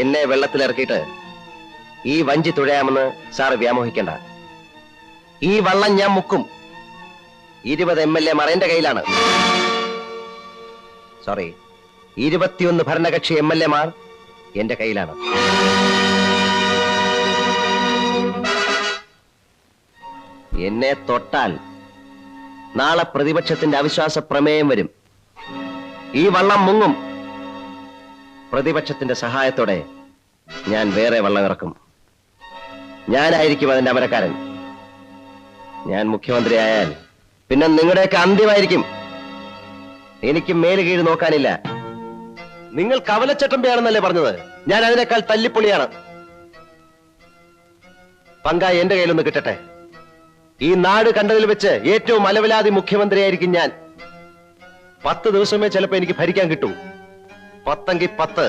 എന്നെ വെള്ളത്തിലിറക്കിയിട്ട് ഈ വഞ്ചി തുഴയാമെന്ന് സാറ് വ്യാമോഹിക്കേണ്ട. ഈ വള്ളം ഞാൻ മുക്കും. 20 MLA മാർ എന്റെ കയ്യിലാണ്. സോറി, 21 ഭരണകക്ഷി MLA മാർ എന്റെ കയ്യിലാണ്. എന്നെ തൊട്ടാൽ നാളെ പ്രതിപക്ഷത്തിന്റെ അവിശ്വാസ പ്രമേയം വരും. ഈ വള്ളം മുങ്ങും. പ്രതിപക്ഷത്തിന്റെ സഹായത്തോടെ ഞാൻ വേറെ വള്ളം ഇറക്കും. ഞാനായിരിക്കും അതിന്റെ അമരക്കാരൻ. ഞാൻ മുഖ്യമന്ത്രിയായാൽ പിന്നെ നിങ്ങളുടെയൊക്കെ അന്ത്യമായിരിക്കും. എനിക്ക് മേല് കീഴ് നോക്കാനില്ല. നിങ്ങൾ കവലച്ചട്ടമ്പയാണെന്നല്ലേ പറഞ്ഞത്? ഞാൻ അതിനേക്കാൾ തല്ലിപ്പൊളിയാണ്. പങ്കായി എന്റെ കയ്യിലൊന്ന് കിട്ടട്ടെ. ഈ നാട് കണ്ടതിൽ വെച്ച് ഏറ്റവും അലവലാതി മുഖ്യമന്ത്രിയായിരിക്കും ഞാൻ. 10 ദിവസമേ ചിലപ്പോ എനിക്ക് ഭരിക്കാൻ കിട്ടൂ. 10 എങ്കിൽ 10.